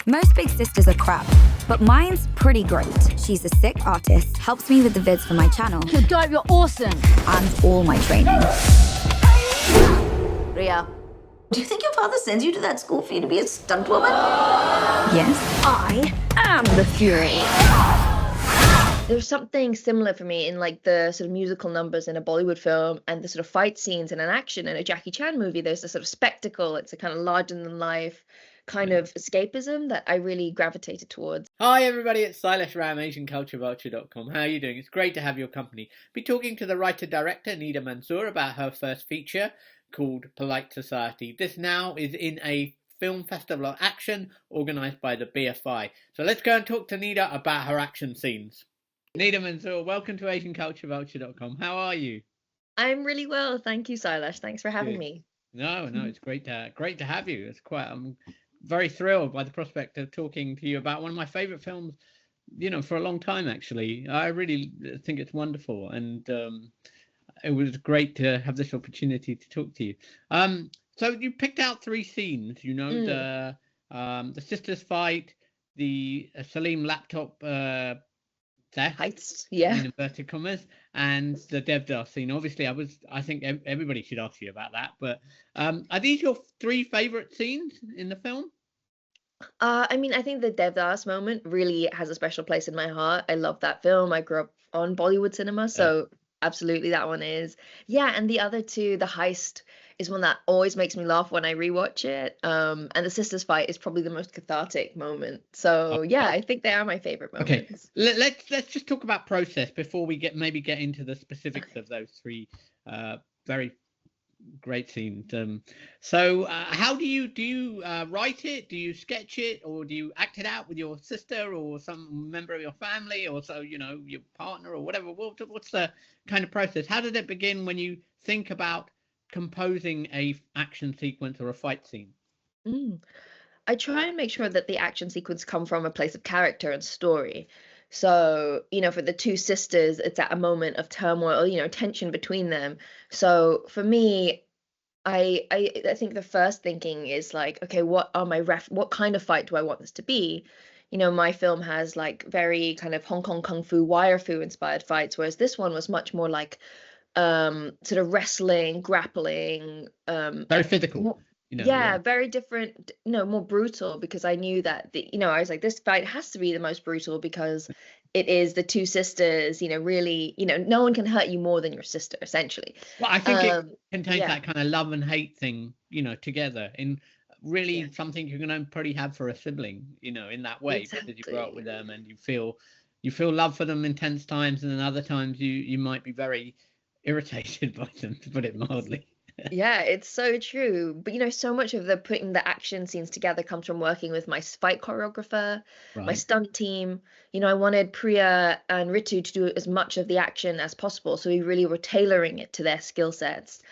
Most big sisters are crap, but mine's pretty great. She's a sick artist, helps me with the vids for my channel. Dope, you're awesome. And all my training. Ria, do you think your father sends you to that school for you to be a stunt woman? Yes. I am the Fury. There's something similar for me in like the sort of musical numbers in a Bollywood film and the sort of fight scenes in an action in a Jackie Chan movie. There's a sort of spectacle. It's a kind of larger than life kind of escapism that I really gravitated towards. Hi everybody, it's Silas Ram, AsianCultureVulture.com. How are you doing? It's great to have your company. Be talking to the writer-director Nida Manzoor about her first feature called Polite Society. This now is in a film festival of action organised by the BFI. So let's go and talk to Nida about her action scenes. Nida Manzoor, welcome to AsianCultureVulture.com. How are you? I'm really well, thank you, Silas. Thanks for having me. No, it's great to have you. It's quite I'm very thrilled by the prospect of talking to you about one of my favourite films, for a long time actually. I really think it's wonderful, and it was great to have this opportunity to talk to you. So you picked out three scenes, the sisters fight, the Salim laptop theft, Heights, yeah, in inverted commas, and the Devdas scene. Obviously, I think everybody should ask you about that. But are these your three favourite scenes in the film? I mean, I think the Devdas moment really has a special place in my heart. I love that film. I grew up on Bollywood cinema, so absolutely that one is. Yeah, and the other two, the heist is one that always makes me laugh when I rewatch it. And the sisters fight is probably the most cathartic moment. So yeah, I think they are my favorite moments. Okay, let's just talk about process before we get into the specifics of those three very great scenes. So how do you write it? Do you sketch it, or do you act it out with your sister or some member of your family, or so your partner or whatever? What's the kind of process? How did it begin when you think about composing a action sequence or a fight scene? I try and make sure that the action sequence come from a place of character and story. So, for the two sisters, it's at a moment of turmoil, tension between them. So for me, I think the first thinking is like, okay, what kind of fight do I want this to be? My film has like very kind of Hong Kong Kung Fu, wire fu inspired fights, whereas this one was much more like sort of wrestling, grappling, very physical. Very different, more brutal, because I knew that I was like, this fight has to be the most brutal because it is the two sisters, really, no one can hurt you more than your sister, essentially. Well, I think it contains that kind of love and hate thing, together in really something you can probably have for a sibling, in that way, because you grow up with them and you feel love for them intense times, and then other times you might be very irritated by them, to put it mildly. Yeah, it's so true. But so much of the putting the action scenes together comes from working with my fight choreographer, my stunt team. I wanted Priya and Ritu to do as much of the action as possible, so we really were tailoring it to their skill sets.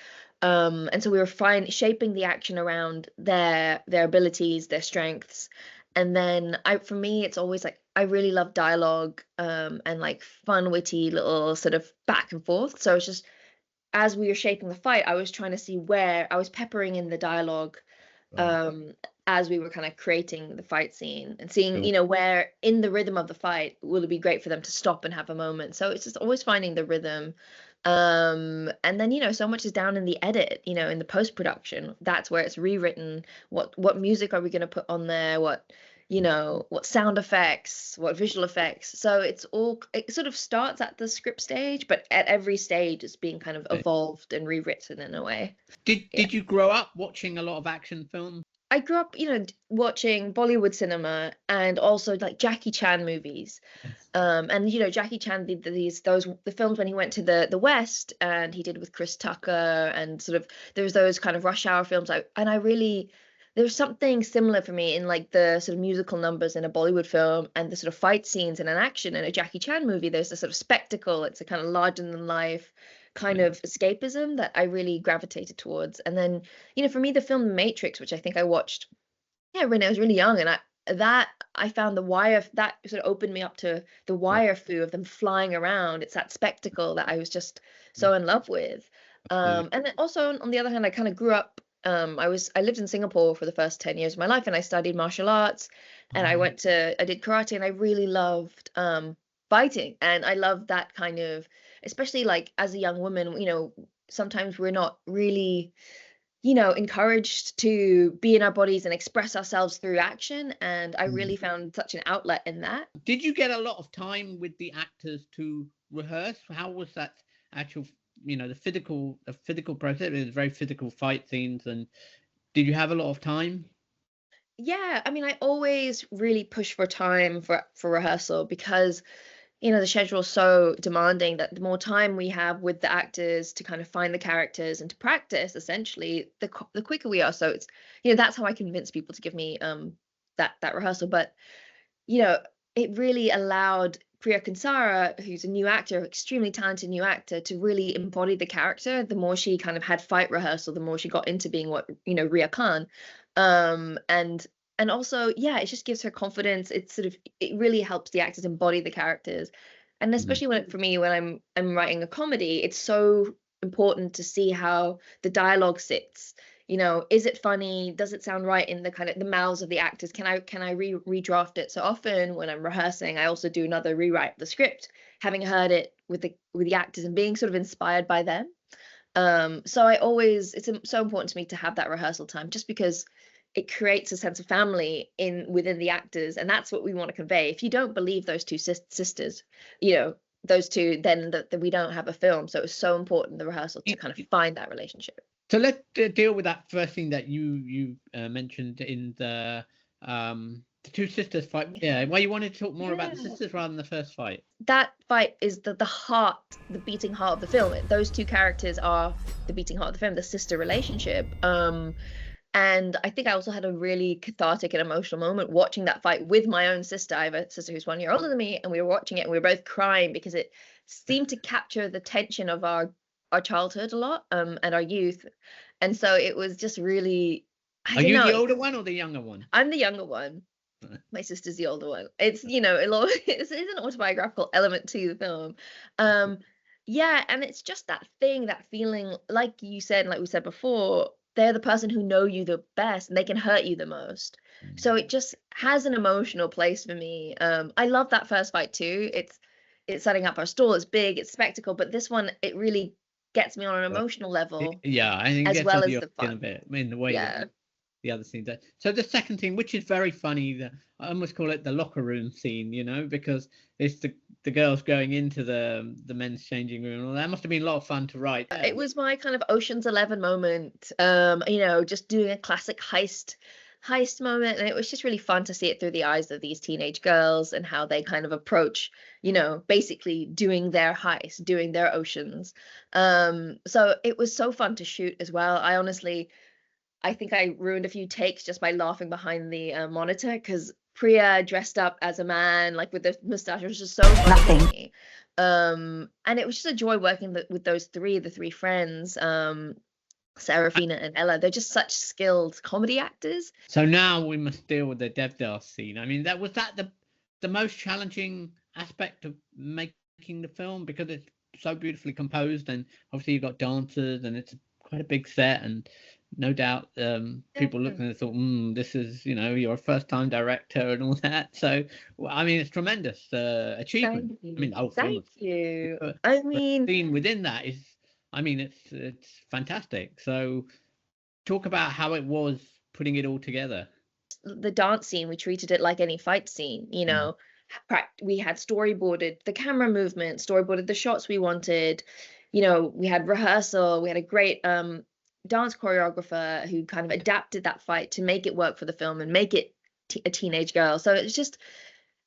And so we were shaping the action around their abilities, their strengths. And then for me, it's always like I really love dialogue and like fun, witty little sort of back and forth. So it's just, as we were shaping the fight, I was trying to see where I was peppering in the dialogue as we were kind of creating the fight scene, and seeing, where in the rhythm of the fight will it be great for them to stop and have a moment. So it's just always finding the rhythm. And then, so much is down in the edit, in the post-production. That's where it's rewritten. What music are we going to put on there? What sound effects, what visual effects. So it sort of starts at the script stage, but at every stage it's being kind of evolved and rewritten in a way. Did you grow up watching a lot of action films? I grew up, watching Bollywood cinema and also like Jackie Chan movies. And Jackie Chan did the films when he went to the West, and he did with Chris Tucker, and sort of there's those kind of Rush Hour films. There's something similar for me in like the sort of musical numbers in a Bollywood film and the sort of fight scenes in an action in a Jackie Chan movie. There's a sort of spectacle. It's a kind of larger than life kind of escapism that I really gravitated towards. And then, for me, the film The Matrix, which I think I watched, when I was really young, and I found The Wire, that sort of opened me up to the wire fu of them flying around. It's that spectacle that I was just so in love with. And then also, on the other hand, I kind of grew up I lived in Singapore for the first 10 years of my life, and I studied martial arts, and I did karate, and I really loved fighting, and I loved that kind of, especially like as a young woman, sometimes we're not really, encouraged to be in our bodies and express ourselves through action, and I really found such an outlet in that. Did you get a lot of time with the actors to rehearse? How was that actual, the physical process? It was very physical fight scenes, and did you have a lot of time? Yeah, I mean, I always really push for time for rehearsal because the schedule is so demanding that the more time we have with the actors to kind of find the characters and to practice, essentially, the quicker we are. So it's, that's how I convince people to give me that rehearsal. But it really allowed Priya Kansara, who's a new actor, extremely talented new actor, to really embody the character. The more she kind of had fight rehearsal, the more she got into being what, Ria Khan. And also, yeah, it just gives her confidence. It really helps the actors embody the characters. And especially for me, when I'm writing a comedy, it's so important to see how the dialogue sits. Is it funny? Does it sound right in the kind of the mouths of the actors? Can I redraft it? So often when I'm rehearsing, I also do another rewrite of the script, having heard it with the actors and being sort of inspired by them. So it's so important to me to have that rehearsal time, just because it creates a sense of family within the actors, and that's what we want to convey. If you don't believe those two sisters, those two, then that we don't have a film. So it's so important, the rehearsal, to kind of find that relationship. So let's deal with that first thing that you mentioned in the two sisters fight. Yeah, well, you wanted to talk more about the sisters rather than the first fight. That fight is the heart, the beating heart of the film. Those two characters are the beating heart of the film, the sister relationship. And I think I also had a really cathartic and emotional moment watching that fight with my own sister. I have a sister who's 1 year older than me, and we were watching it and we were both crying because it seemed to capture the tension of our childhood a lot, and our youth. And so it was just really, Are you the older one or the younger one? I'm the younger one. My sister's the older one. It's, it's an autobiographical element to the film. Yeah, and it's just that feeling, like you said, and like we said before, they're the person who know you the best and they can hurt you the most. So it just has an emotional place for me. I love that first fight too. It's setting up our stall. It's big, it's spectacle, but this one, it really gets me on an emotional level. Yeah, I think as well as the fun. A bit in the way that the other scene does. So the second scene, which is very funny, I almost call it the locker room scene, because it's the girls going into the men's changing room. That must have been a lot of fun to write. It was my kind of Ocean's 11 moment, just doing a classic heist moment, and it was just really fun to see it through the eyes of these teenage girls and how they kind of approach, basically doing their heist, doing their oceans. So it was so fun to shoot as well. I think I ruined a few takes just by laughing behind the monitor, because Priya dressed up as a man, like with the mustache, was just so funny to me. And it was just a joy working with the three friends, Serafina and Ella. They're just such skilled comedy actors. So now we must deal with the Devdas scene. I mean, was that the most challenging aspect of making the film, because it's so beautifully composed, and obviously you've got dancers and it's quite a big set, and no doubt people looking and thought, this is, you're a first-time director and all that. So, I mean, it's tremendous achievement. I mean, thank you. The scene within that is, it's fantastic. So, talk about how it was putting it all together. The dance scene, we treated it like any fight scene. We had storyboarded the camera movement, storyboarded the shots we wanted. We had rehearsal. We had a great dance choreographer who kind of adapted that fight to make it work for the film and make it a teenage girl. So it's just,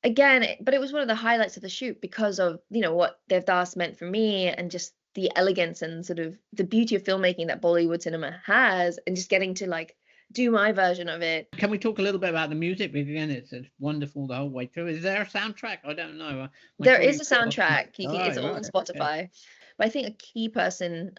again, but it was one of the highlights of the shoot because of, what Devdas meant for me, and just the elegance and sort of the beauty of filmmaking that Bollywood cinema has, and just getting to do my version of it. Can we talk a little bit about the music? Because again, it's wonderful the whole way through. Is there a soundtrack? I don't know. There is a soundtrack. It's all on Spotify. Okay. But I think a key person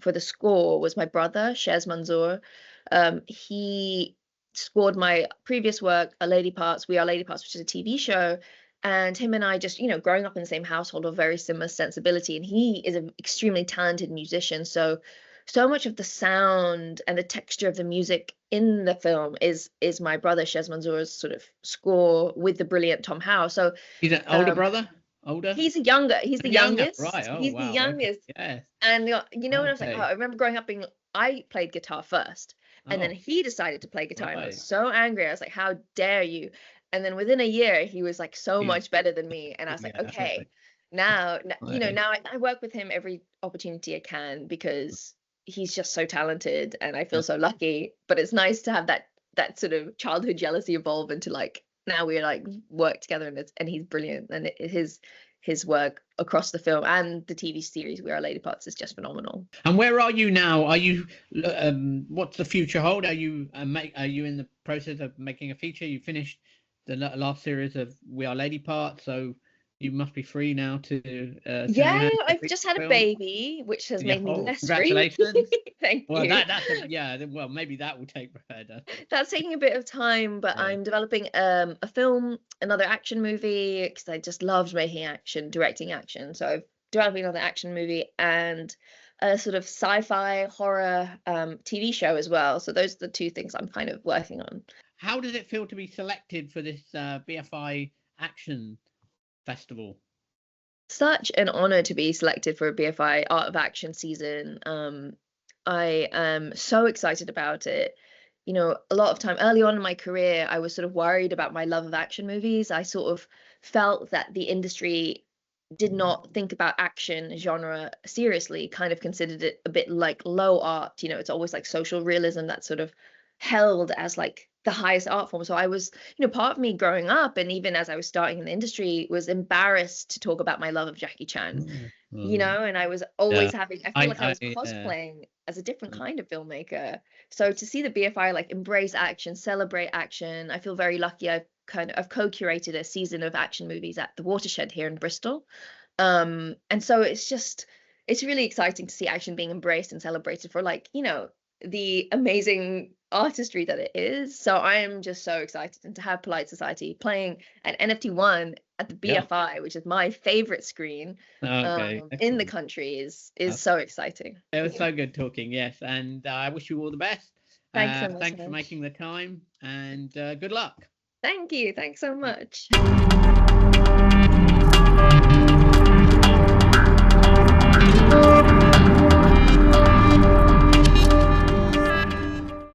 for the score was my brother, Nida Manzoor. He scored my previous work, Lady Parts, We Are Lady Parts, which is a TV show. And him and I just, growing up in the same household, of very similar sensibility. And he is an extremely talented musician. So so much of the sound and the texture of the music in the film is my brother Shez Manzoor's sort of score with the brilliant Tom Howe. So He's an older brother? Older? he's the youngest. Right. Oh, He's wow. the youngest. Okay. Yes. And you know, when I was like, Okay. oh, I remember growing up I played guitar first, and then Oh, he decided to play guitar, and I was right. so angry. I was like, how dare you? And then within a year, he was like so He's- much better than me, and I was like, Yeah, okay, now you know, right. now I work with him every opportunity I can because he's just so talented, and I feel so lucky. But it's nice to have that sort of childhood jealousy evolve into like now we're like work together, and he's brilliant, and his work across the film and the TV series We Are Lady Parts is just phenomenal. And where are you now? Are you what's the future hold? Are you are you in the process of making a feature? You finished the last series of We Are Lady Parts, so you must be free now to send your Yeah, hand to I've the just had a film. baby, which has Yeah. made me Oh, less free. congratulations. Thank Well, you. that's yeah. Well, maybe that will take further. That's taking a bit of time, but Yeah. I'm developing a film, another action movie, because I just loved making action, directing action. So I'm developing another action movie and a sort of sci-fi horror TV show as well. So those are the two things I'm kind of working on. How does it feel to be selected for this BFI Action Festival? Such an honor to be selected for a BFI Art of Action season. I am so excited about it. You know, a lot of time early on in my career, I was sort of worried about my love of action movies. I sort of felt that the industry did not think about action genre seriously, kind of considered it a bit like low art. You know, it's always like social realism that's sort of held as like the highest art form. So I was, you know, part of me growing up and even as I was starting in the industry was embarrassed to talk about my love of Jackie Chan, you know, and I was always having, I feel like I was cosplaying as a different kind of filmmaker. So to see the BFI like embrace action, celebrate action, I feel very lucky. I've co-curated a season of action movies at the Watershed here in Bristol. And so it's really exciting to see action being embraced and celebrated for like, you know, the amazing artistry that it is. So I am just so excited, and to have Polite Society playing an NFT1 at the BFI, which is my favorite screen in the country, is so exciting. It was so good talking. Yes, and I wish you all the best. Thanks so much. Thanks for making the time, and good luck. Thank you. Thanks so much.